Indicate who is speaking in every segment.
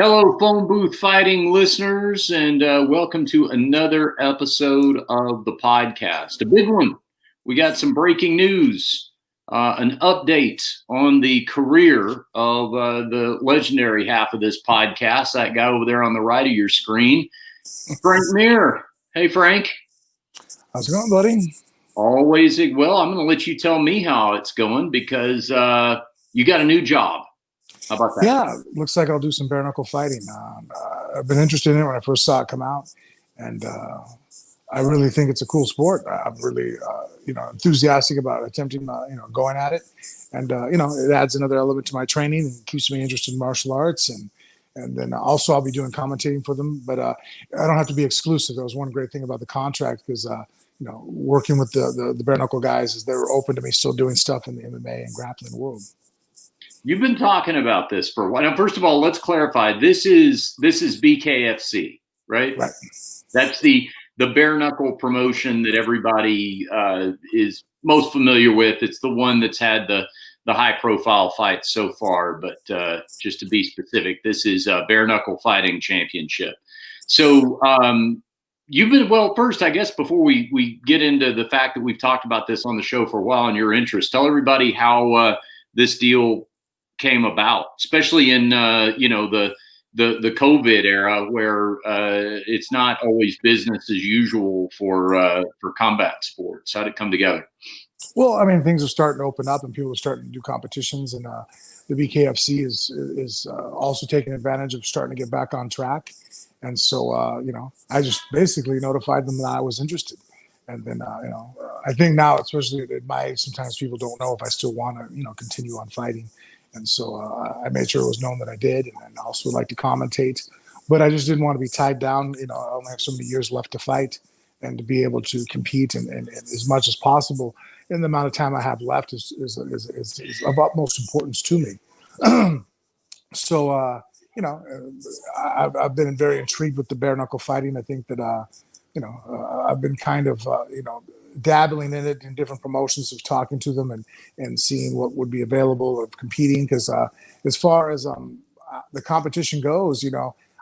Speaker 1: Hello, phone booth fighting listeners, and welcome to another episode of the podcast. A big one. We got some breaking news, an update on the career of the legendary half of this podcast, that guy over there on the right of your screen, Frank Mir. Hey, Frank.
Speaker 2: How's it going, buddy?
Speaker 1: Always well. I'm going to let you tell me how it's going because you got a new job. How about that?
Speaker 2: Yeah, looks like I'll do some bare knuckle fighting. I've been interested in it when I first saw it come out, and I really think it's a cool sport. I'm really, enthusiastic about attempting, going at it, and it adds another element to my training and keeps me interested in martial arts, and then also I'll be doing commentating for them. But I don't have to be exclusive. That was one great thing about the contract because working with the bare knuckle guys is they were open to me still doing stuff in the MMA and grappling world.
Speaker 1: You've been talking about this for a while. Now, first of all, let's clarify. This is BKFC, right?
Speaker 2: Right.
Speaker 1: That's the bare knuckle promotion that everybody is most familiar with. It's the one that's had the high profile fights so far. But just to be specific, this is Bare Knuckle Fighting Championship. So you've been, well, first, I guess, before we get into the fact that we've talked about this on the show for a while and your interest, tell everybody how this deal came about, especially in the COVID era where it's not always business as usual for combat sports. How did it come together?
Speaker 2: Well, I mean, things are starting to open up and people are starting to do competitions, and the BKFC is also taking advantage of starting to get back on track. And so, I just basically notified them that I was interested. And then, I think now, especially at my age, sometimes people don't know if I still want to, continue on fighting. And so I made sure it was known that I did, and I also would like to commentate. But I just didn't want to be tied down. I only have so many years left to fight, and to be able to compete and as much as possible in the amount of time I have left is of utmost importance to me. So, I've been very intrigued with the bare knuckle fighting. I think that, I've been kind of, dabbling in it in different promotions, of talking to them and seeing what would be available, of competing. Because as far as the competition goes,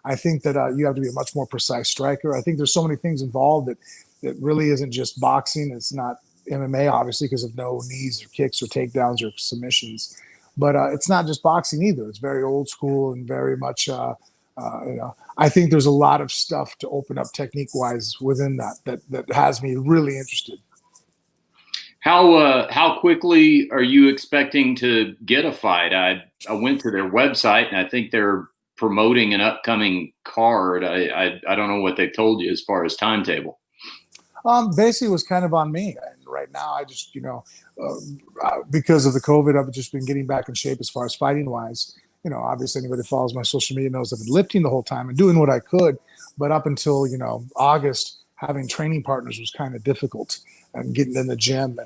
Speaker 2: I think that you have to be a much more precise striker. I think there's so many things involved that really isn't just boxing. It's not MMA, obviously, because of no knees or kicks or takedowns or submissions. But it's not just boxing either. It's very old school and very much, I think there's a lot of stuff to open up technique-wise within that has me really interested.
Speaker 1: How quickly are you expecting to get a fight? I went to their website, and I think they're promoting an upcoming card. I don't know what they told you as far as timetable.
Speaker 2: Basically, it was kind of on me. And right now, I just, because of the COVID, I've just been getting back in shape as far as fighting-wise. Obviously anybody who follows my social media knows I've been lifting the whole time and doing what I could. But up until, August, having training partners was kind of difficult, and getting in the gym.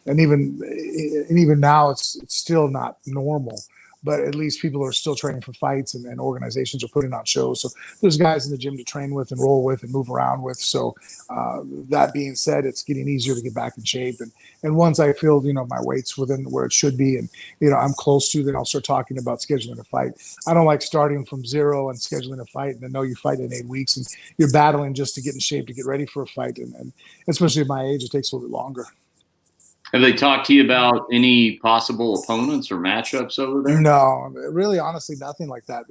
Speaker 2: And even now, it's still not normal. But at least people are still training for fights, and organizations are putting on shows. So there's guys in the gym to train with and roll with and move around with. So that being said, it's getting easier to get back in shape. And once I feel, my weight's within where it should be, and, I'm close to, then I'll start talking about scheduling a fight. I don't like starting from zero and scheduling a fight, and then know you fight in 8 weeks and you're battling just to get in shape to get ready for a fight. And especially at my age, it takes a little bit longer.
Speaker 1: Have they talked to you about any possible opponents or matchups over there?
Speaker 2: No, really, honestly, nothing like that.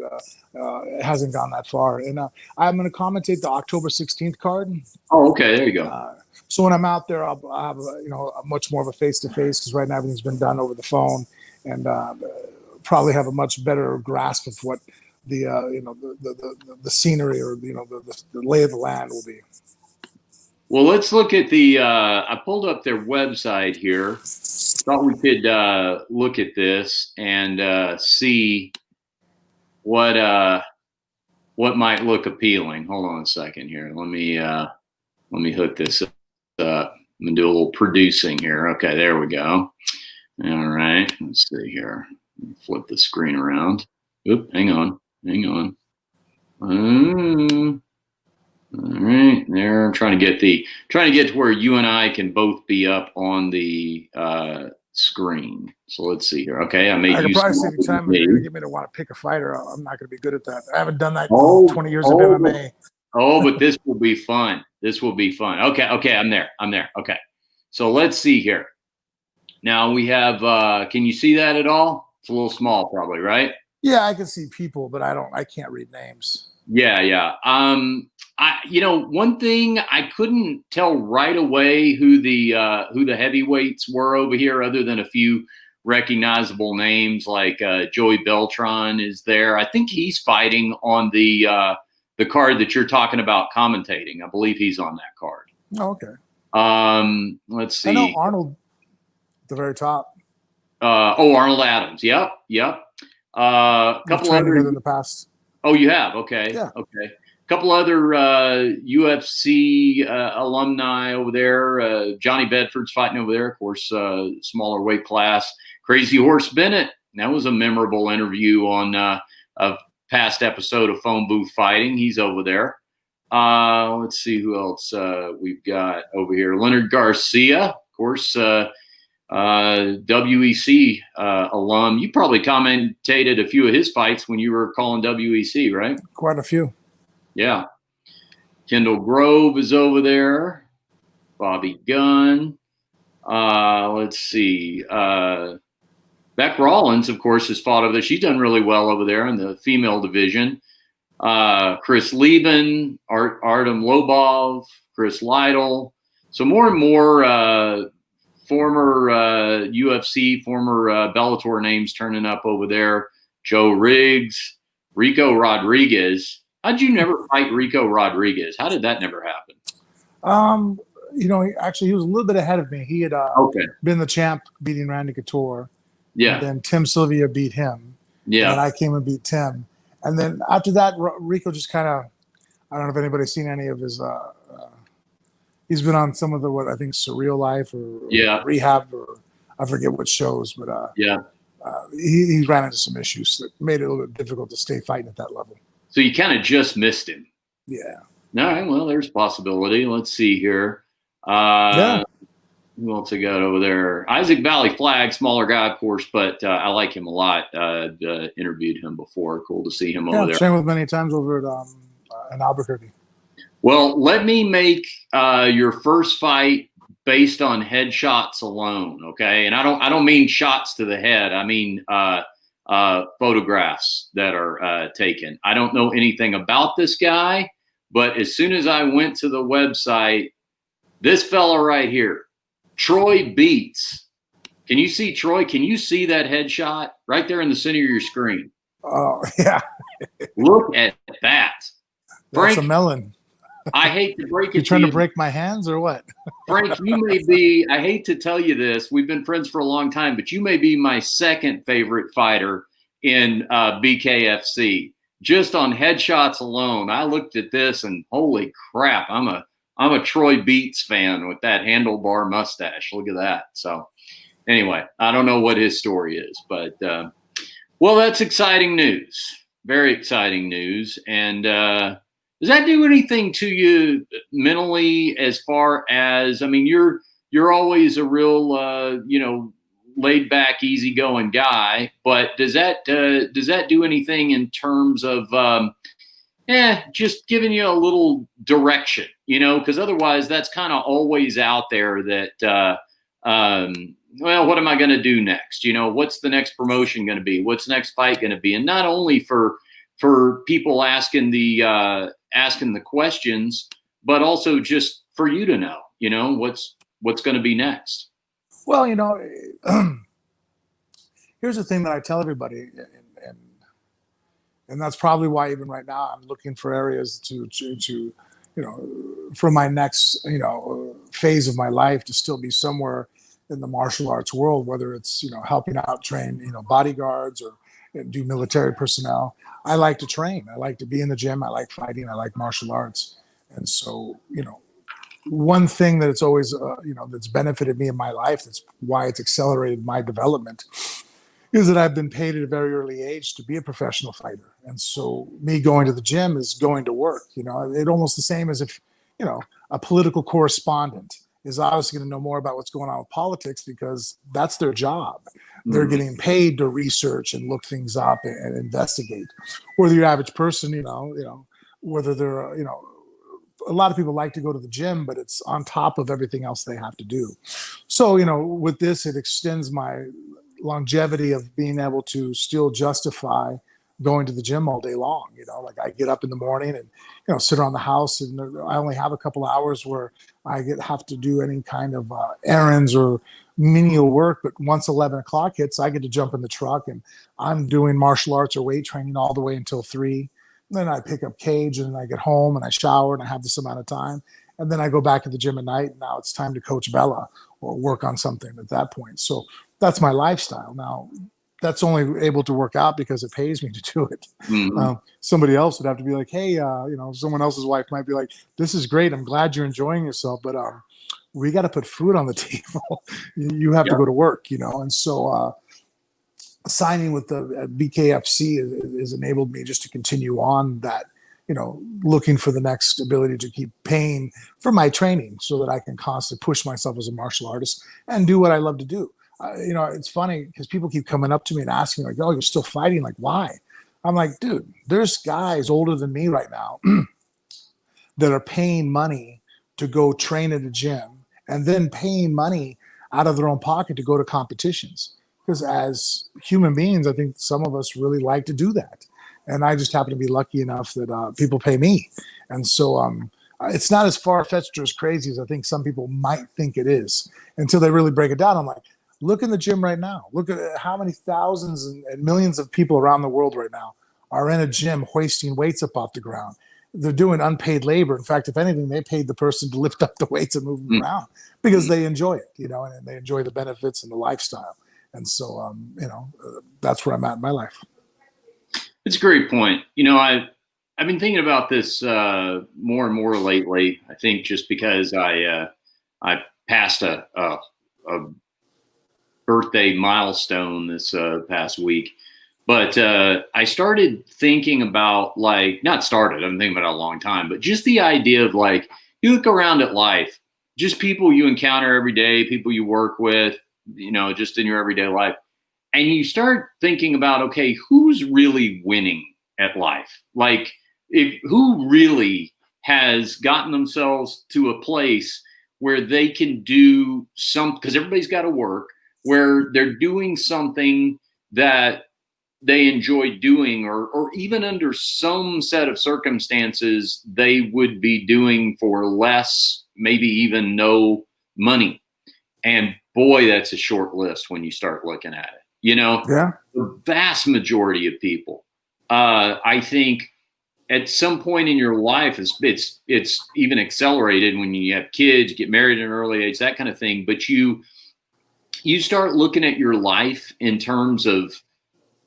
Speaker 2: It hasn't gone that far. And I'm going to commentate the October 16th card.
Speaker 1: Oh, okay. There you go.
Speaker 2: So when I'm out there, I'll have a much more of a face-to-face, because right now everything's been done over the phone, and probably have a much better grasp of what the scenery or the lay of the land will be.
Speaker 1: Well, let's look at I pulled up their website here. Thought we could look at this and see what might look appealing. Hold on a second here. Let me hook this up. I'm gonna do a little producing here. Okay, there we go. All right, let's see here. Flip the screen around. Oop, hang on. All right, there. I'm trying to get to where you and I can both be up on the screen. So let's see here. Okay, I made
Speaker 2: I could
Speaker 1: you.
Speaker 2: probably see the time you're gonna get me to want to pick a fighter. I'm not gonna be good at that. I haven't done that in
Speaker 1: Oh,
Speaker 2: 20 years of MMA.
Speaker 1: Oh, but this will be fun. This will be fun. Okay, I'm there. Okay. So let's see here. Now we have can you see that at all? It's a little small probably, right?
Speaker 2: Yeah, I can see people, but I can't read names.
Speaker 1: Yeah. One thing I couldn't tell right away who the heavyweights were over here, other than a few recognizable names like Joey Beltran is there. I think he's fighting on the card that you're talking about commentating. I believe he's on that card.
Speaker 2: Oh, okay.
Speaker 1: Let's see.
Speaker 2: I know Arnold at the very top.
Speaker 1: Arnold Adams. Yep.
Speaker 2: Couple other in the past.
Speaker 1: Oh, you have? Okay.
Speaker 2: Yeah.
Speaker 1: Okay. A couple other UFC alumni over there. Johnny Bedford's fighting over there, of course, smaller weight class. Crazy Horse Bennett. That was a memorable interview on a past episode of Phone Booth Fighting. He's over there. Let's see who else we've got over here. Leonard Garcia, of course, WEC alum. You probably commentated a few of his fights when you were calling WEC, right?
Speaker 2: Quite a few. Yeah.
Speaker 1: Kendall Grove is over there. Bobby Gunn. Let's see. Beck Rollins, of course, has fought over there. She's done really well over there in the female division. Chris Lieben, Artem Lobov, Chris Lytle. So more and more former UFC, former Bellator names turning up over there. Joe Riggs, Rico Rodriguez. How'd you never fight Rico Rodriguez? How did that never happen?
Speaker 2: Actually, he was a little bit ahead of me. He had been the champ, beating Randy Couture.
Speaker 1: Yeah.
Speaker 2: And then Tim Sylvia beat him.
Speaker 1: Yeah.
Speaker 2: And I came and beat Tim. And then after that, Rico just kind of, I don't know if anybody's seen any of his, he's been on some of the, what I think, Surreal Life or Rehab, or I forget what shows, but he ran into some issues that made it a little bit difficult to stay fighting at that level.
Speaker 1: So you kind of just missed him.
Speaker 2: Yeah.
Speaker 1: All right. Well, there's a possibility. Let's see here. Who else I got over there? Isaac Valley Flag, smaller guy, of course, but I like him a lot. Interviewed him before. Cool to see him over there.
Speaker 2: Trained with many times over at in Albuquerque.
Speaker 1: Well, let me make your first fight based on headshots alone, okay? And I don't mean shots to the head. I mean photographs that are taken. I don't know anything about this guy, but as soon as I went to the website, this fella right here, Troy Beats. Can you see Troy? Can you see that headshot right there in the center of your screen?
Speaker 2: Oh, yeah.
Speaker 1: Look at that.
Speaker 2: Frank, that's a melon.
Speaker 1: I hate to break it.
Speaker 2: You trying to break my hands or what?
Speaker 1: Frank, you may be, I hate to tell you this, we've been friends for a long time, but you may be my second favorite fighter in BKFC. Just on headshots alone, I looked at this and holy crap, I'm a Troy Beats fan with that handlebar mustache. Look at that. So anyway, I don't know what his story is, but well, that's exciting news. Very exciting news. And does that do anything to you mentally as far as, I mean, you're always a real, laid back, easygoing guy, but does that do anything in terms of, just giving you a little direction, because otherwise that's kind of always out there that, well, what am I going to do next? What's the next promotion going to be? What's the next fight going to be? And not only for people asking the questions, but also just for you to know, what's going to be next.
Speaker 2: Well, here's the thing that I tell everybody, and that's probably why even right now I'm looking for areas to for my next, phase of my life to still be somewhere in the martial arts world, whether it's, helping out train, bodyguards or do military personnel. I like to train. I like to be in the gym. I like fighting. I like martial arts. And so, one thing that it's always, that's benefited me in my life, that's why it's accelerated my development, is that I've been paid at a very early age to be a professional fighter. And so me going to the gym is going to work. It's almost the same as if, a political correspondent is obviously going to know more about what's going on with politics because that's their job. They're getting paid to research and look things up and investigate. Whether your average person, whether they're, a lot of people like to go to the gym, but it's on top of everything else they have to do. So, with this, it extends my longevity of being able to still justify going to the gym all day long. Like I get up in the morning and, sit around the house, and I only have a couple hours where I have to do any kind of errands or menial work. But once 11 o'clock hits, I get to jump in the truck and I'm doing martial arts or weight training all the way until 3. Then I pick up cage and I get home and I shower and I have this amount of time. And then I go back to the gym at night. And now it's time to coach Bella or work on something at that point. So that's my lifestyle. Now, that's only able to work out because it pays me to do it. Somebody else would have to be like, hey, someone else's wife might be like, this is great. I'm glad you're enjoying yourself, but we got to put food on the table. You have to go to work, And so signing with the BKFC has enabled me just to continue on that, looking for the next ability to keep paying for my training so that I can constantly push myself as a martial artist and do what I love to do. It's funny because people keep coming up to me and asking like, oh, you're still fighting. Like, why? I'm like, dude, there's guys older than me right now that are paying money to go train at a gym and then paying money out of their own pocket to go to competitions. Because as human beings, I think some of us really like to do that. And I just happen to be lucky enough that people pay me. And so it's not as far-fetched or as crazy as I think some people might think it is until they really break it down. I'm like, look in the gym right now. Look at how many thousands and millions of people around the world right now are in a gym hoisting weights up off the ground. They're doing unpaid labor. In fact, if anything, they paid the person to lift up the weights and move them around because they enjoy it, and they enjoy the benefits and the lifestyle. And so, that's where I'm at in my life.
Speaker 1: It's a great point. I've been thinking about this more and more lately. I think just because I passed a birthday milestone this past week, but I started thinking about I've been thinking about it a long time, but just the idea of you look around at life, just people you encounter every day, people you work with, just in your everyday life. And you start thinking about, okay, who's really winning at life? Who really has gotten themselves to a place where they can do because everybody's got to work, where they're doing something that they enjoy doing, or even under some set of circumstances, they would be doing for less, maybe even no money. And boy, that's a short list when you start looking at it. The vast majority of people, I think at some point in your life, it's even accelerated when you have kids, get married at an early age, that kind of thing. But you start looking at your life in terms of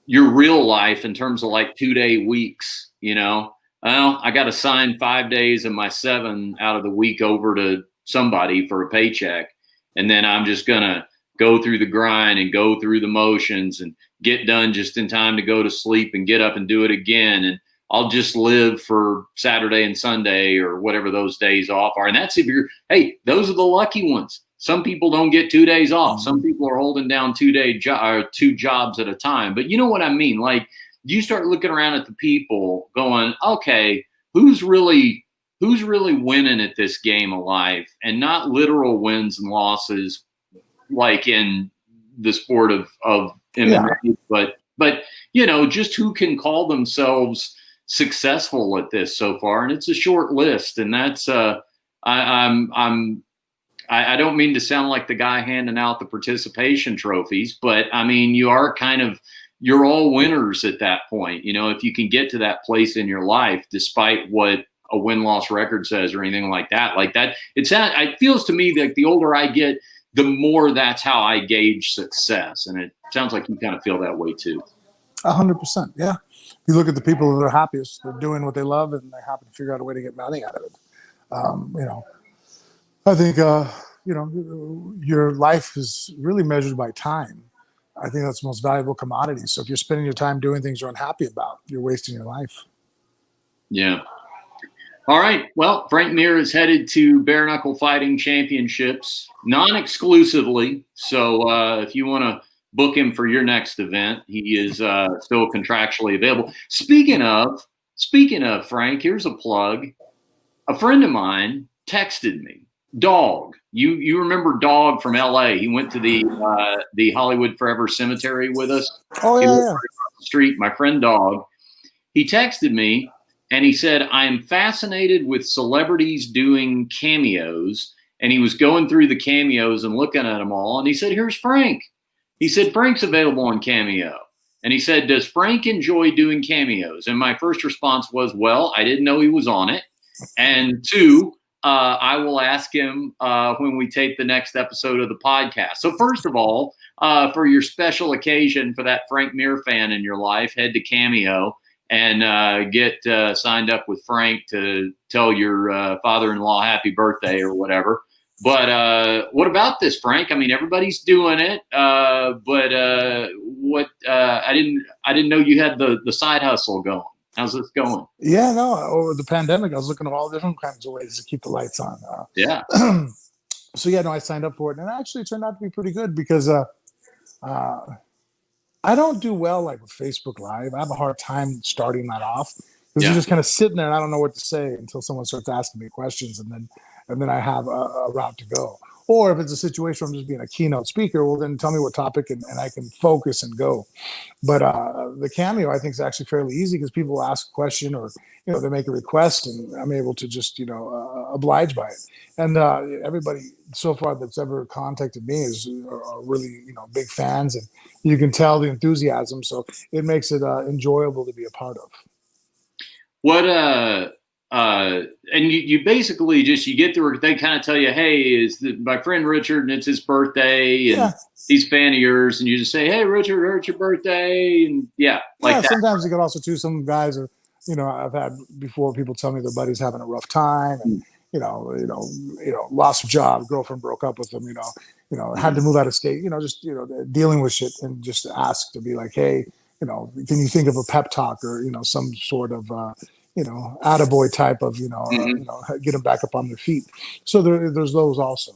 Speaker 1: your real life, in terms of 2-day weeks, well, I got to sign 5 days of my 7 out of the week over to somebody for a paycheck. And then I'm just going to go through the grind and go through the motions and get done just in time to go to sleep and get up and do it again. And I'll just live for Saturday and Sunday or whatever those days off are. And that's those are the lucky ones. Some people don't get 2 days off. Some people are holding down 2 jobs at a time. But you know what I mean? You start looking around at the people going, okay, who's really winning at this game of life, and not literal wins and losses like in the sport of MMA, but just who can call themselves successful at this so far. And it's a short list, and that's I don't mean to sound like the guy handing out the participation trophies, but I mean, you're all winners at that point. If you can get to that place in your life, despite what a win-loss record says or anything like that, it feels to me like the older I get, the more that's how I gauge success. And it sounds like you kind of feel that way too.
Speaker 2: 100%. Yeah. You look at the people that are happiest, they're doing what they love and they happen to figure out a way to get money out of it. I think, your life is really measured by time. I think that's the most valuable commodity. So if you're spending your time doing things you're unhappy about, you're wasting your life.
Speaker 1: Yeah. All right. Well, Frank Mir is headed to Bare Knuckle Fighting Championships, non-exclusively. So if you want to book him for your next event, he is still contractually available. Speaking of Frank, here's a plug. A friend of mine texted me. Dog, you remember Dog from L.A.? He went to the Hollywood Forever Cemetery with us.
Speaker 2: Oh
Speaker 1: He
Speaker 2: yeah,
Speaker 1: lived
Speaker 2: yeah.
Speaker 1: right across the street. My friend Dog. He texted me and he said, I am fascinated with celebrities doing cameos. And he was going through the cameos and looking at them all. And he said, here's Frank. He said, Frank's available on Cameo. And he said, does Frank enjoy doing cameos? And my first response was, well, I didn't know he was on it. And two, I will ask him when we tape the next episode of the podcast. So first of all, for your special occasion for that Frank Mir fan in your life, head to Cameo and get signed up with Frank to tell your father-in-law happy birthday or whatever. But what about this, Frank? I mean, everybody's doing it, but what? I didn't know you had the side hustle going. How's this going?
Speaker 2: Yeah, no. Over the pandemic, I was looking at all different kinds of ways to keep the lights on.
Speaker 1: Yeah.
Speaker 2: So yeah, no, I signed up for it, and it actually turned out to be pretty good because I don't do well like with Facebook Live. I have a hard time starting that off because you're just kind of sitting there and I don't know what to say until someone starts asking me questions, and then I have a route to go. Or if it's a situation where I'm just being a keynote speaker, well, then tell me what topic and I can focus and go. But the Cameo, I think, is actually fairly easy because people ask a question or, they make a request and I'm able to just, oblige by it. And everybody so far that's ever contacted me are really, big fans, and you can tell the enthusiasm. So it makes it enjoyable to be a part of.
Speaker 1: What and you basically just you get through. They kind of tell you, hey, my friend Richard, and it's his birthday, and he's a fan of yours, and you just say, hey, Richard, it's your birthday, and like that.
Speaker 2: Sometimes you can also too. Some guys are, I've had before people tell me their buddy's having a rough time, and lost a job, girlfriend broke up with them, had to move out of state, just dealing with shit, and just ask to be like, hey, can you think of a pep talk or some sort of attaboy type of, get them back up on their feet. So there's those also.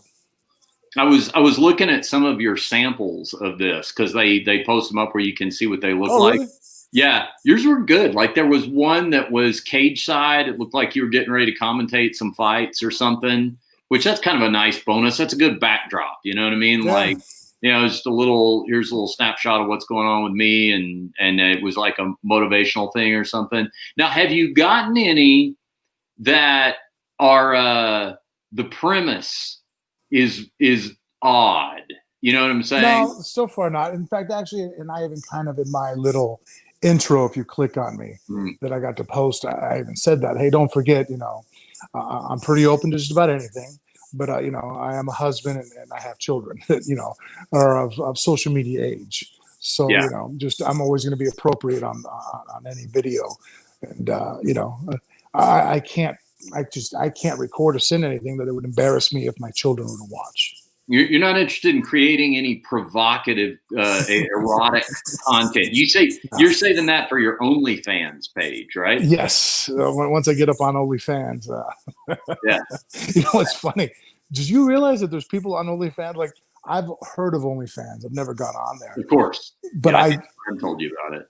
Speaker 1: I was looking at some of your samples of this because they post them up where you can see what they look like.
Speaker 2: Really?
Speaker 1: Yeah, yours were good. Like there was one that was cage side. It looked like you were getting ready to commentate some fights or something, which that's kind of a nice bonus. That's a good backdrop. You know what I mean?
Speaker 2: Yeah.
Speaker 1: Like, just here's a little snapshot of what's going on with me. And it was like a motivational thing or something. Now, have you gotten any that are the premise is odd? You know what I'm saying?
Speaker 2: No, so far not. In fact, actually, and I even kind of in my little intro, if you click on me, that I got to post, I even said that, hey, don't forget, I'm pretty open to just about anything. But, I am a husband and I have children that, are of social media age. So, I'm always going to be appropriate on any video. And, I can't record or send anything that it would embarrass me if my children were to watch.
Speaker 1: You're not interested in creating any provocative, erotic content. You're saving that for your OnlyFans page, right?
Speaker 2: Yes. Once I get up on OnlyFans.
Speaker 1: Yeah.
Speaker 2: It's funny. Did you realize that there's people on OnlyFans? Like, I've heard of OnlyFans. I've never gone on there.
Speaker 1: Of course.
Speaker 2: But
Speaker 1: I told you about it.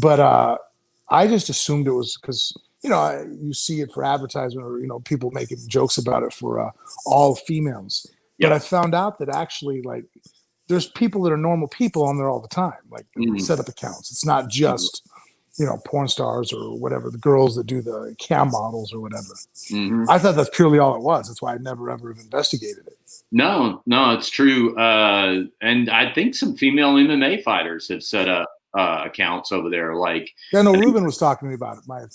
Speaker 2: But I just assumed it was because, you see it for advertisement or, people making jokes about it for all females. But I found out that actually, like, there's people that are normal people on there all the time, like set up accounts. It's not just, porn stars or whatever, the girls that do the cam models or whatever. Mm-hmm. I thought that's purely all it was. That's why I never, ever investigated it.
Speaker 1: No, it's true. And I think some female MMA fighters have set up accounts over there. Like,
Speaker 2: Ruben was talking to me about it, my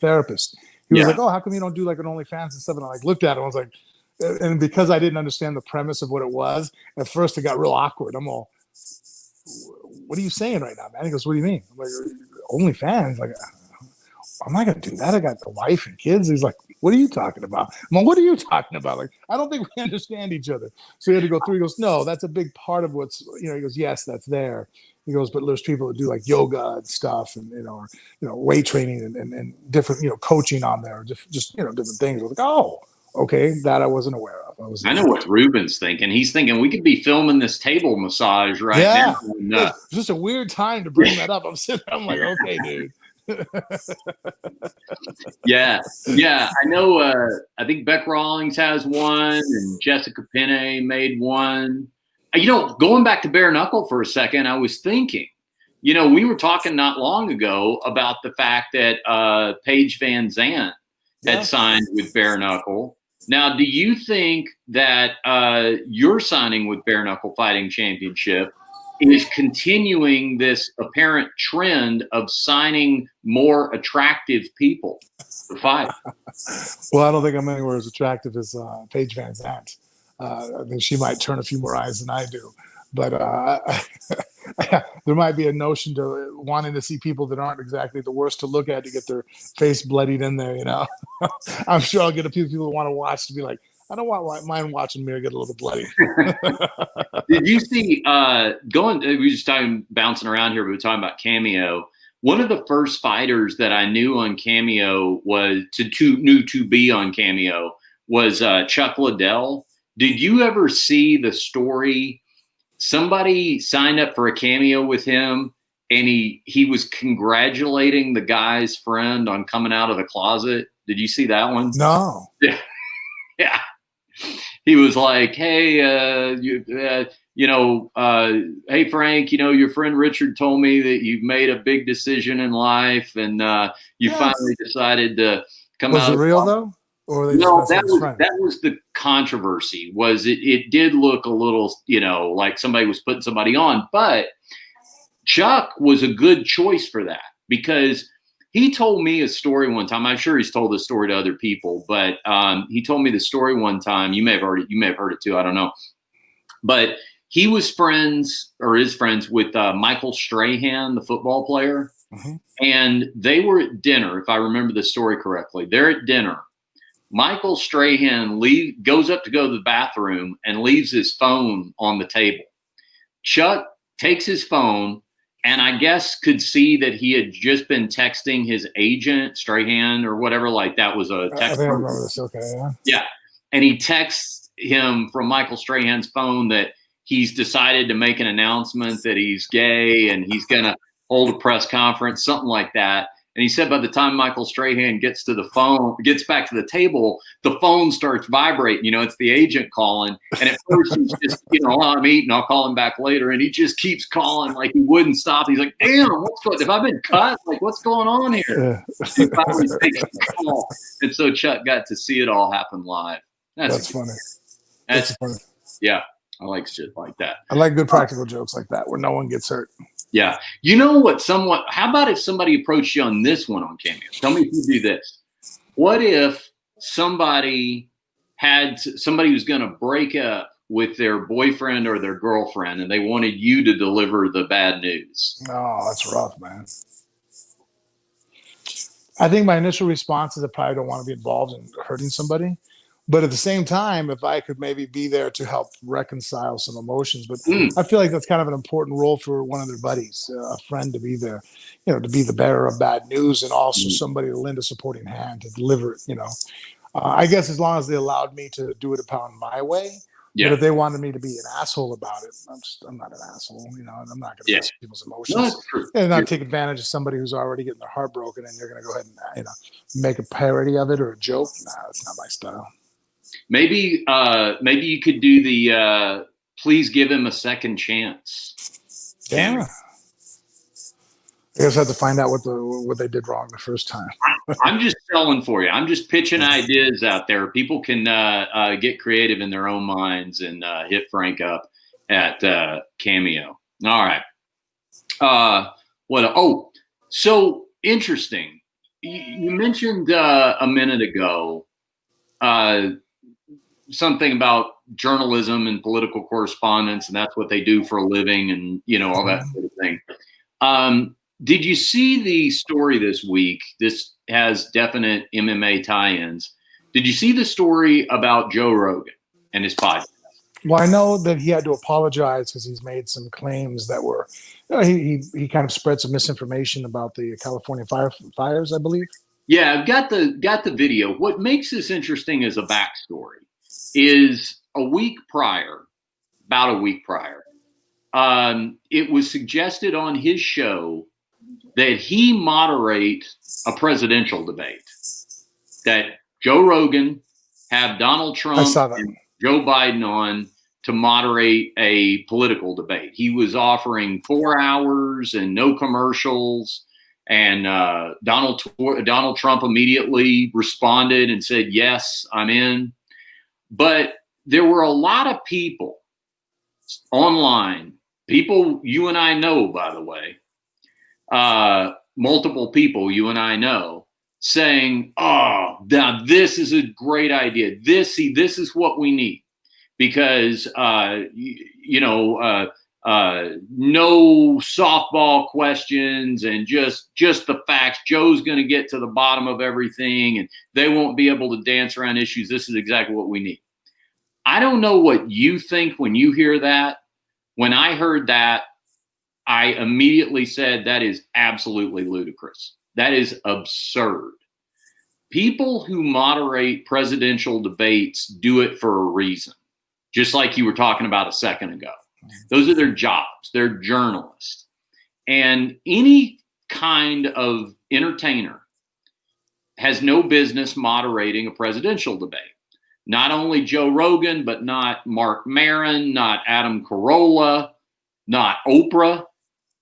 Speaker 2: therapist. He was like, oh, how come you don't do like an OnlyFans and stuff? And I looked at it and I was like, and because I didn't understand the premise of what it was, at first it got real awkward. I'm all, what are you saying right now, man? He goes, what do you mean? I'm like, OnlyFans? Like, I'm not going to do that. I got the wife and kids. He's like, what are you talking about? I'm like, what are you talking about? Like, I don't think we understand each other. So he had to go through. He goes, no, that's a big part of what's, he goes, yes, that's there. He goes, but there's people that do like yoga and stuff, and or, weight training and different coaching on there, just different things. I was like, oh, okay, that I wasn't aware of.
Speaker 1: I know what Ruben's thinking. He's thinking we could be filming this table massage right now. And,
Speaker 2: it's just a weird time to bring that up. I'm sitting there, I'm like, okay, dude.
Speaker 1: Yeah. I know. I think Beck Rawlings has one, and Jessica Penne made one. Going back to bare knuckle for a second, I was thinking, we were talking not long ago about the fact that Paige Van Zandt had signed with bare knuckle. Now, do you think that your signing with Bare Knuckle Fighting Championship is continuing this apparent trend of signing more attractive people to fight?
Speaker 2: Well, I don't think I'm anywhere as attractive as Paige Van Zandt. I think she might turn a few more eyes than I do. But there might be a notion to wanting to see people that aren't exactly the worst to look at to get their face bloodied in there, I'm sure I'll get a few people who want to watch to be like, I don't mind watching Mir get a little bloody.
Speaker 1: Did you see we were just bouncing around here, but we were talking about Cameo. One of the first fighters that I knew on Cameo was to be on Cameo was Chuck Liddell. Did you ever see the story? Somebody signed up for a cameo with him, and he was congratulating the guy's friend on coming out of the closet. Did you see that one?
Speaker 2: No.
Speaker 1: Yeah. He was like, hey, hey, Frank, your friend Richard told me that you've made a big decision in life, and you finally decided to come out.
Speaker 2: Was it real though? Or
Speaker 1: no, that was the controversy. It did look a little, like somebody was putting somebody on, but Chuck was a good choice for that because he told me a story one time. I'm sure he's told this story to other people, but he told me the story one time. You may have heard it too. I don't know, but he was friends with Michael Strahan, the football player, and they were at dinner. If I remember the story correctly, they're at dinner. Michael Strahan goes up to go to the bathroom and leaves his phone on the table. Chuck takes his phone and I guess could see that he had just been texting his agent, Strahan, or whatever, like that was a text.
Speaker 2: I think I remember this. Okay, yeah.
Speaker 1: Yeah. And he texts him from Michael Strahan's phone that he's decided to make an announcement that he's gay and he's going to hold a press conference, something like that. And he said by the time Michael Strahan gets back to the table, the phone starts vibrating. It's the agent calling. And at first he's just, I'm eating, I'll call him back later. And he just keeps calling like he wouldn't stop. He's like, damn, have I been cut? Like, what's going on here? He finally takes the call. And so Chuck got to see it all happen live.
Speaker 2: That's funny. That's funny.
Speaker 1: Yeah. I like shit like that.
Speaker 2: I like good practical jokes like that where no one gets hurt.
Speaker 1: Yeah. How about if somebody approached you on this one on Cameo? Tell me if you do this. What if somebody was going to break up with their boyfriend or their girlfriend and they wanted you to deliver the bad news?
Speaker 2: Oh, that's rough, man. I think my initial response is I probably don't want to be involved in hurting somebody. But at the same time, if I could maybe be there to help reconcile some emotions, but I feel like that's kind of an important role for one of their buddies, a friend to be there, to be the bearer of bad news and also somebody to lend a supporting hand to deliver it, I guess as long as they allowed me to do it upon my way. Yeah. But if they wanted me to be an asshole about it, I'm not an asshole, and I'm not going to mess with people's emotions and not take advantage of somebody who's already getting their heart broken and you're going to go ahead and, make a parody of it or a joke. Nah, that's not my style.
Speaker 1: Maybe you could do the please give him a second chance.
Speaker 2: Yeah. I guess I have to find out what they did wrong the first time.
Speaker 1: I'm just selling for you. I'm just pitching ideas out there. People can get creative in their own minds and hit Frank up at Cameo. All right. So interesting. You mentioned a minute ago something about journalism and political correspondence, and that's what they do for a living, and all that sort of thing. Did you see the story this week? This has definite MMA tie-ins. Did you see the story about Joe Rogan and his podcast?
Speaker 2: Well, I know that he had to apologize because he's made some claims that were, he kind of spread some misinformation about the California fires, I believe.
Speaker 1: Yeah, I've got the video. What makes this interesting as a backstory is about a week prior, it was suggested on his show that he moderate a presidential debate, that Joe Rogan have Donald Trump and Joe Biden on to moderate a political debate. He was offering 4 hours and no commercials. And Donald Trump immediately responded and said, yes, I'm in. But there were a lot of people online, people you and I know, by the way, multiple people you and I know, saying, oh, now this is a great idea. This is what we need. Because, no softball questions and just the facts. Joe's going to get to the bottom of everything and they won't be able to dance around issues. This is exactly what we need. I don't know what you think when you hear that. When I heard that, I immediately said that is absolutely ludicrous. That is absurd. People who moderate presidential debates do it for a reason, just like you were talking about a second ago. Those are their jobs. They're journalists. And any kind of entertainer has no business moderating a presidential debate. Not only Joe Rogan, but not Mark Maron, not Adam Carolla, not Oprah,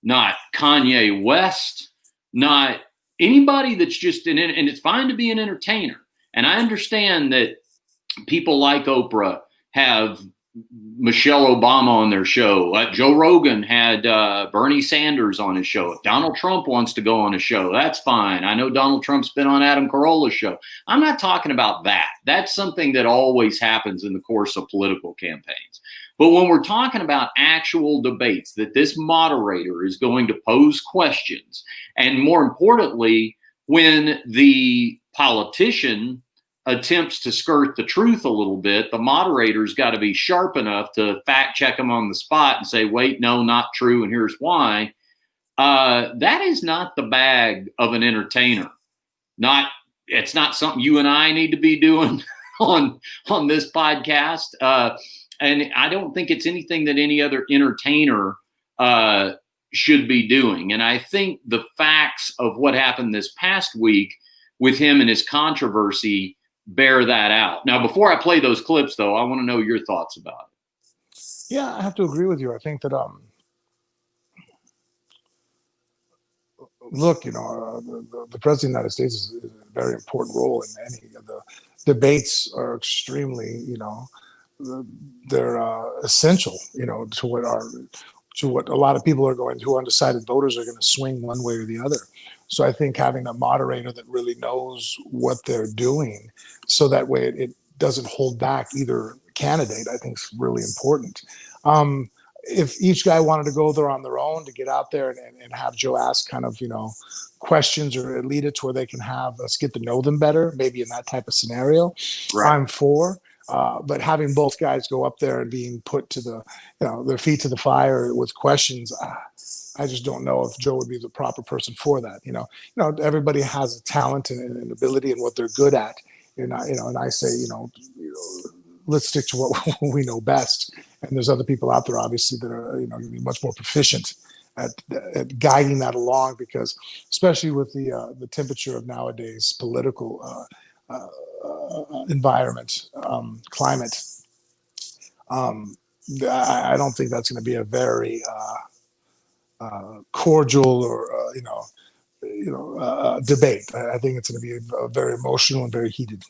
Speaker 1: not Kanye West, not anybody that's just and it's fine to be an entertainer. And I understand that people like Oprah have Michelle Obama on their show. Joe Rogan had Bernie Sanders on his show. If Donald Trump wants to go on a show, that's fine. I know Donald Trump's been on Adam Carolla's show. I'm not talking about that. That's something that always happens in the course of political campaigns. But when we're talking about actual debates, that this moderator is going to pose questions, and more importantly, when the politician attempts to skirt the truth a little bit, the moderator's got to be sharp enough to fact check them on the spot and say, wait, no, not true, and here's why. That is not the bag of an entertainer. It's not something you and I need to be doing on this podcast. And I don't think it's anything that any other entertainer should be doing. And I think the facts of what happened this past week with him and his controversy bear that out. Now, before I play those clips, though, I want to know your thoughts about it.
Speaker 2: Yeah, I have to agree with you. I think that, look, the president of the United States is a very important role in any of the debates are extremely, they're essential, to what a lot of people are going to, undecided voters are going to swing one way or the other. So I think having a moderator that really knows what they're doing, so that way it doesn't hold back either candidate, I think is really important. If each guy wanted to go there on their own, to get out there and have Joe ask kind of, questions or lead it to where they can have us get to know them better, maybe in that type of scenario, right. I'm for. But having both guys go up there and being put to their feet to the fire with questions, I just don't know if Joe would be the proper person for that. Everybody has a talent and an ability and what they're good at. And I say, let's stick to what we know best. And there's other people out there, obviously, that are, going to be much more proficient at guiding that along, because especially with the temperature of nowadays political environment, climate, I don't think that's going to be a very cordial or debate. I think it's going to be a very emotional and very heated.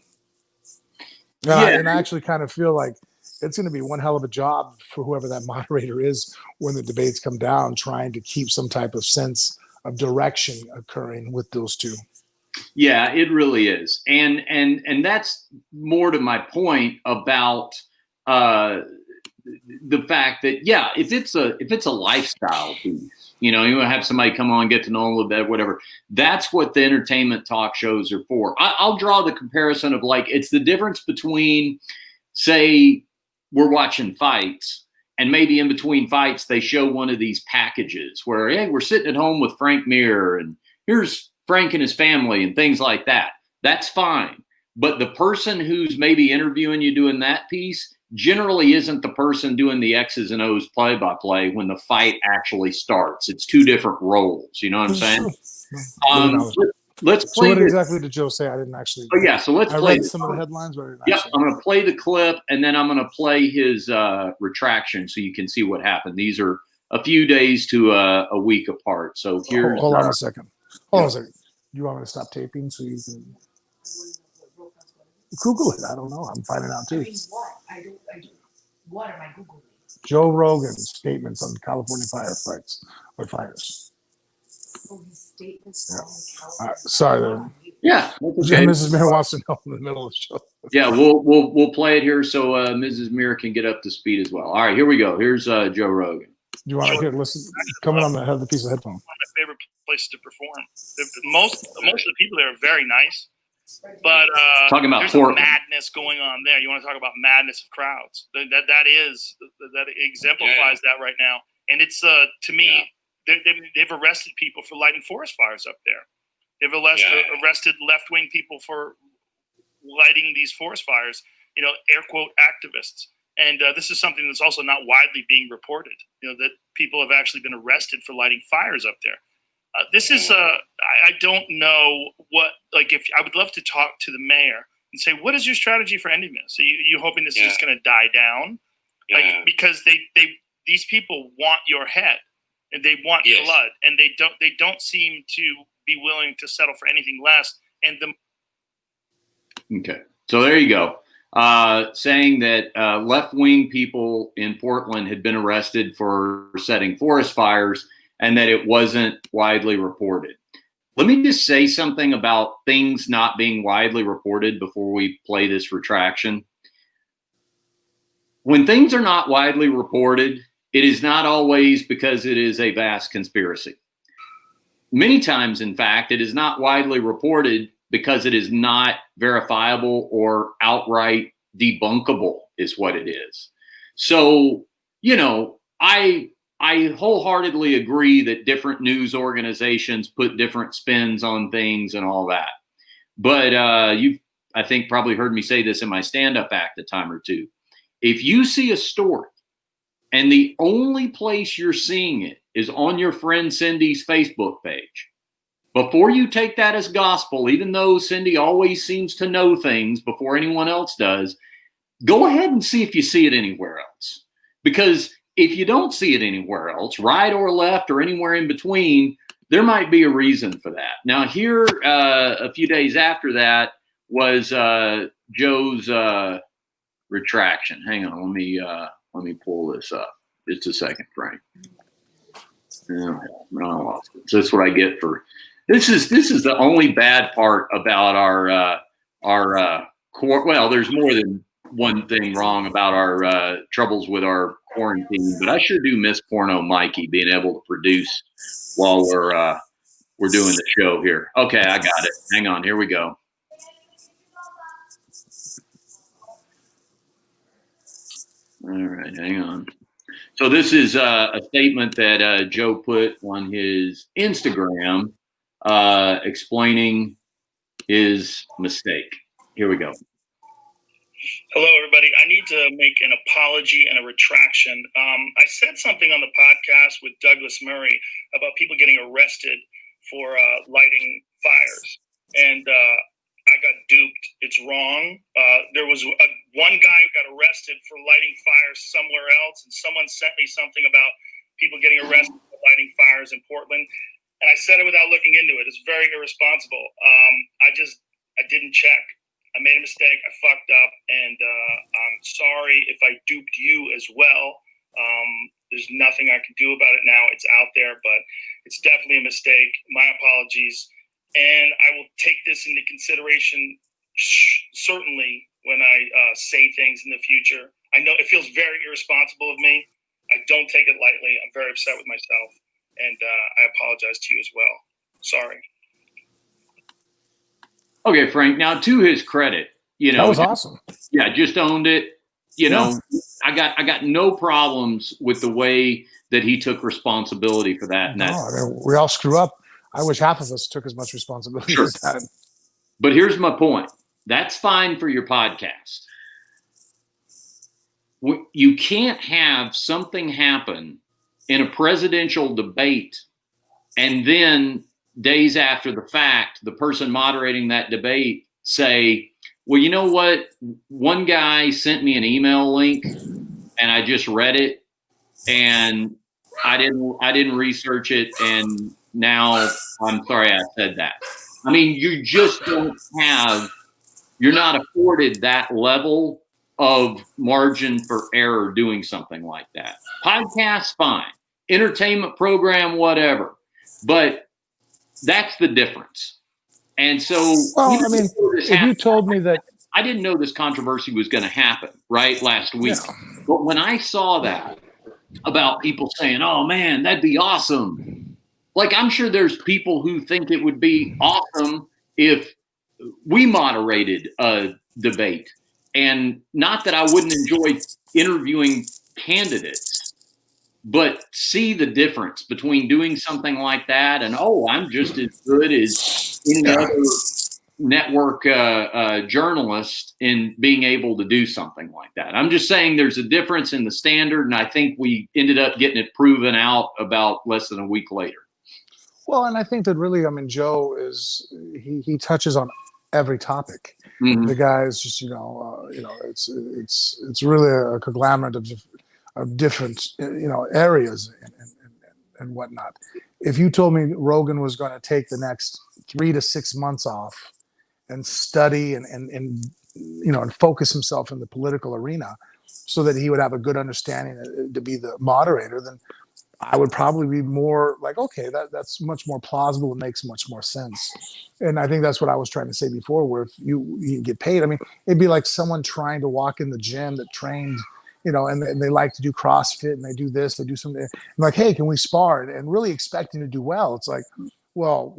Speaker 2: And I actually kind of feel like it's going to be one hell of a job for whoever that moderator is when the debates come down, trying to keep some type of sense of direction occurring with those two.
Speaker 1: Yeah, it really is. And that's more to my point about the fact that, if it's a lifestyle piece, you want to have somebody come on, get to know a little bit, whatever. That's what the entertainment talk shows are for. I'll draw the comparison of, like, it's the difference between, say, we're watching fights, and maybe in between fights they show one of these packages where, hey, we're sitting at home with Frank Mir, and here's Frank and his family and things like that. That's fine. But the person who's maybe interviewing you doing that piece generally isn't the person doing the X's and O's play-by-play when the fight actually starts. It's two different roles. You know what I'm saying? Let's play.
Speaker 2: So what exactly did Joe say? I didn't actually.
Speaker 1: Oh yeah, so let's play.
Speaker 2: I read some of the headlines, but I didn't actually.
Speaker 1: I'm going to play the clip, and then I'm going to play his retraction so you can see what happened. These are a few days to a week apart. So here's.
Speaker 2: Hold on a second. Hold on a second. You want me to stop taping so you can Google it? I don't know. I'm finding out too.
Speaker 3: I mean, what? I do. What am I Googling?
Speaker 2: Joe Rogan's statements on California firefights or fires.
Speaker 3: Oh, his statements
Speaker 2: on California. Sorry.
Speaker 1: Yeah. Okay.
Speaker 2: Mrs. Mir wants to know in the middle of the show.
Speaker 1: Yeah, we'll play it here so Mrs. Mir can get up to speed as well. All right, here we go. Here's Joe Rogan.
Speaker 2: Do you want to hear? Listen, coming on the piece of headphone.
Speaker 4: One of my favorite places to perform. Most of the people there are very nice, but
Speaker 1: talking about
Speaker 4: there's a madness going on there. You want to talk about madness of crowds? That exemplifies that right now, and it's to me, they've arrested people for lighting forest fires up there. They've arrested left-wing people for lighting these forest fires. You know, air quote activists. And this is something that's also not widely being reported, you know, that people have actually been arrested for lighting fires up there. This is, I don't know what, like, if I would love to talk to the mayor and say, what is your strategy for ending this? Are you hoping this is just going to die down? Like, because these people want your head and they want blood, and they don't seem to be willing to settle for anything less. And
Speaker 1: okay. So there you go. Saying that left-wing people in Portland had been arrested for setting forest fires and that it wasn't widely reported. Let me just say something about things not being widely reported before we play this retraction. When things are not widely reported, it is not always because it is a vast conspiracy. Many times, in fact, it is not widely reported because it is not verifiable or outright debunkable is what it is. So, you know, I wholeheartedly agree that different news organizations put different spins on things and all that. But you've, I think, probably heard me say this in my stand-up act a time or two. If you see a story and the only place you're seeing it is on your friend Cindy's Facebook page, before you take that as gospel, even though Cindy always seems to know things before anyone else does, go ahead and see if you see it anywhere else. Because if you don't see it anywhere else, right or left or anywhere in between, there might be a reason for that. Now here, a few days after that was Joe's retraction. Hang on, let me pull this up. Just a second, Frank. Oh, I lost it. So that's what I get for. This is the only bad part about our core. Well, there's more than one thing wrong about our troubles with our quarantine, but I sure do miss Porno Mikey being able to produce while we're doing the show here. Okay, I got it. Hang on, here we go. All right, hang on. So this is a statement that Joe put on his Instagram explaining his mistake. Here we go.
Speaker 4: Hello, everybody. I need to make an apology and a retraction. I said something on the podcast with Douglas Murray about people getting arrested for lighting fires, and I got duped. It's wrong. There was one guy who got arrested for lighting fires somewhere else, and someone sent me something about people getting arrested for lighting fires in Portland, and I said it without looking into it. It's very irresponsible. I didn't check. I made a mistake. I fucked up, and I'm sorry if I duped you as well. There's nothing I can do about it now. It's out there, but it's definitely a mistake. My apologies. And I will take this into consideration, certainly, when I say things in the future. I know it feels very irresponsible of me. I don't take it lightly. I'm very upset with myself, and I apologize to you as well. Sorry.
Speaker 1: Okay, Frank. Now, to his credit, you know,
Speaker 2: that was awesome.
Speaker 1: Yeah, just owned it. You know, I got no problems with the way that he took responsibility for that. And
Speaker 2: No, I mean, we all screw up. I wish half of us took as much responsibility
Speaker 1: Sure.
Speaker 2: as that.
Speaker 1: But here's my point. That's fine for your podcast. You can't have something happen in a presidential debate and then days after the fact, the person moderating that debate say, well, you know what? One guy sent me an email link and I just read it and I didn't research it. And now I'm sorry I said that. I mean, you just don't have, you're not afforded that level of margin for error doing something like that. Podcast, fine. Entertainment program, whatever. But that's the difference. And so,
Speaker 2: well, I mean, if you told me that,
Speaker 1: I didn't know this controversy was going to happen right last week.
Speaker 2: Yeah.
Speaker 1: But when I saw that about people saying, oh man, that'd be awesome. Like, I'm sure there's people who think it would be awesome if we moderated a debate. And not that I wouldn't enjoy interviewing candidates, but see the difference between doing something like that and, oh, I'm just as good as any other network journalist in being able to do something like that. I'm just saying there's a difference in the standard, and I think we ended up getting it proven out about less than a week later. Well,
Speaker 2: and I think that really, I mean, Joe is he touches on every topic.
Speaker 1: Mm-hmm.
Speaker 2: The guy is just, it's really a conglomerate of different, areas and whatnot. If you told me Rogan was going to take the next 3 to 6 months off and study and focus himself in the political arena so that he would have a good understanding to be the moderator, then I would probably be more like, okay, that's much more plausible. It makes much more sense. And I think that's what I was trying to say before, where if you get paid, I mean, it'd be like someone trying to walk in the gym that trained, and they like to do CrossFit and they do this, they do something. I'm like, hey, can we spar? And really expecting to do well. It's like, well,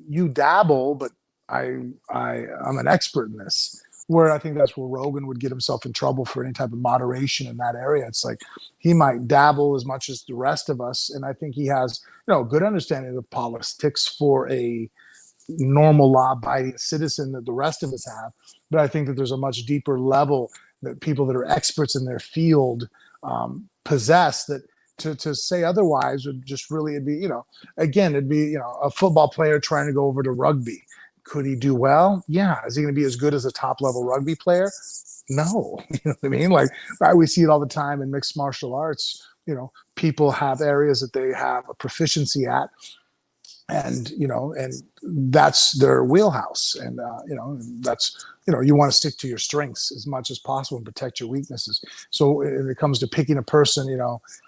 Speaker 2: you dabble, but I'm an expert in this. Where I think that's where Rogan would get himself in trouble for any type of moderation in that area. It's like he might dabble as much as the rest of us, and I think he has, a good understanding of politics for a normal law-abiding citizen that the rest of us have. But I think that there's a much deeper level that people that are experts in their field possess. That to say otherwise would just really be, it'd be a football player trying to go over to rugby. Could he do well? Yeah. Is he going to be as good as a top level rugby player? No. You know what I mean? Like, we see it all the time in mixed martial arts. People have areas that they have a proficiency at, and that's their wheelhouse. And that's you want to stick to your strengths as much as possible and protect your weaknesses. So when it comes to picking a person,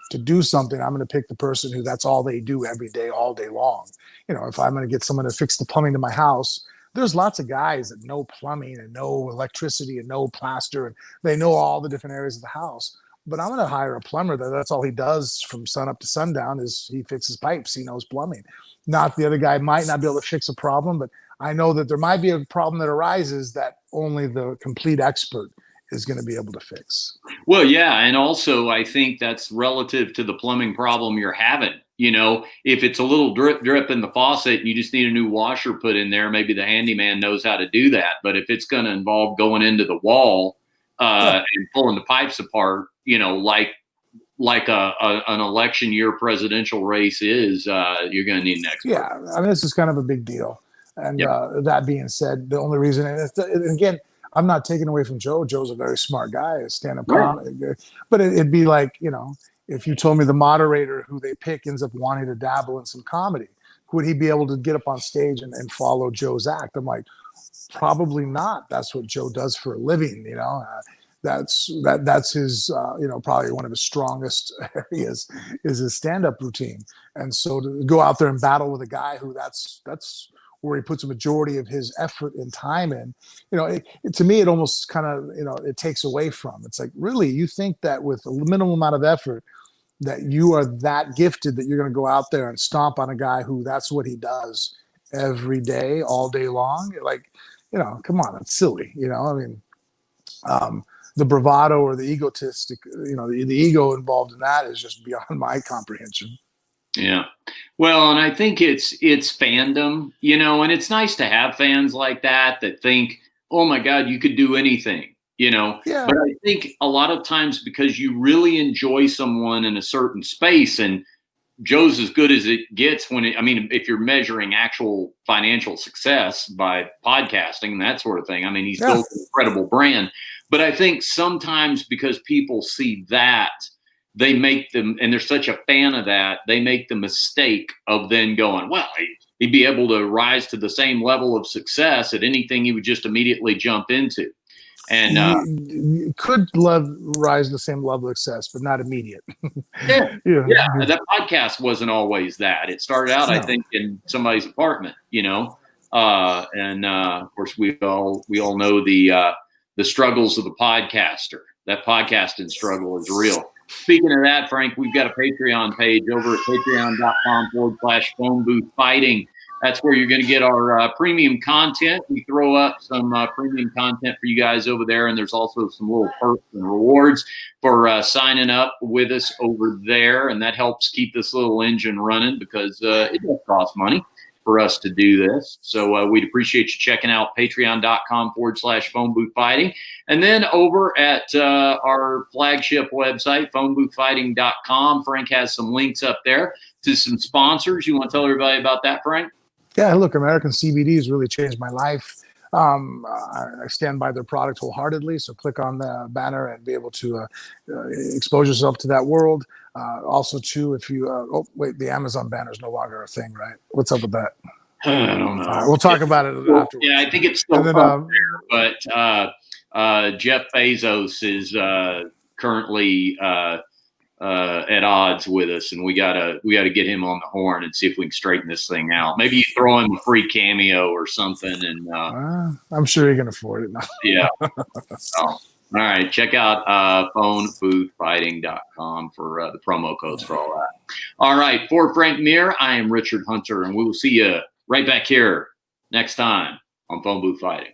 Speaker 2: to do something, I'm going to pick the person who that's all they do every day, all day long. If I'm going to get someone to fix the plumbing to my house, there's lots of guys that know plumbing and know electricity and know plaster, and they know all the different areas of the house. But I'm going to hire a plumber that's all he does from sun up to sundown is he fixes pipes. He knows plumbing. Not the other guy might not be able to fix a problem, but I know that there might be a problem that arises that only the complete expert is going to be able to fix.
Speaker 1: Well, yeah. And also I think that's relative to the plumbing problem you're having. If it's a little drip in the faucet and you just need a new washer put in there, maybe the handyman knows how to do that. But if it's going to involve going into the wall and pulling the pipes apart, like an election year presidential race is, you're going to need an expert.
Speaker 2: Yeah, I mean, this is kind of a big deal. And that being said, the only reason, and again, I'm not taking away from Joe. Joe's a very smart guy, a stand-up comic. But it'd be like, if you told me the moderator who they pick ends up wanting to dabble in some comedy, would he be able to get up on stage and follow Joe's act? I'm like, probably not. That's what Joe does for a living, That's his, probably one of his strongest areas is his stand-up routine. And so to go out there and battle with a guy who that's where he puts a majority of his effort and time in, to me, it almost kind of, it takes away from. It's like, really, you think that with a minimal amount of effort that you are that gifted that you're going to go out there and stomp on a guy who that's what he does every day, all day long? Like, come on, it's silly, I mean, the bravado or the egotistic, the ego involved in that is just beyond my comprehension.
Speaker 1: Yeah. Well, and I think it's fandom, and it's nice to have fans like that think, oh my God, you could do anything,
Speaker 2: Yeah.
Speaker 1: But I think a lot of times because you really enjoy someone in a certain space, and Joe's as good as it gets if you're measuring actual financial success by podcasting and that sort of thing. I mean, he's built an incredible brand, but I think sometimes because people see that, they make them, and they're such a fan of that, they make the mistake of then going, well, he'd be able to rise to the same level of success at anything he would just immediately jump into. And
Speaker 2: you could rise to the same level of success, but not immediate.
Speaker 1: Yeah. That podcast wasn't always that. It started out, I think, in somebody's apartment, and of course we all know the struggles of the podcaster. That podcasting struggle is real. Speaking of that, Frank, we've got a Patreon page over at patreon.com/phone booth fighting. That's where you're going to get our premium content. We throw up some premium content for you guys over there, and there's also some little perks and rewards for signing up with us over there, and that helps keep this little engine running because it does cost money for us to do this. So we'd appreciate you checking out patreon.com/phone booth fighting. And then over at our flagship website, phoneboothfighting.com, Frank has some links up there to some sponsors. You want to tell everybody about that, Frank?
Speaker 2: Yeah, look, American CBD has really changed my life. I stand by their product wholeheartedly. So click on the banner and be able to expose yourself to that world. Also, too, if you the Amazon banner is no longer a thing, right? What's up with that?
Speaker 1: I don't know.
Speaker 2: We'll talk about it afterwards.
Speaker 1: Yeah, I think it's still up there, but Jeff Bezos is currently at odds with us, and we gotta get him on the horn and see if we can straighten this thing out. Maybe you throw him a free cameo or something, and
Speaker 2: I'm sure you can afford it now.
Speaker 1: Yeah. All right, check out phoneboothfighting.com for the promo codes for all that. All right, for Frank Mir, I am Richard Hunter, and we will see you right back here next time on Phone Booth Fighting.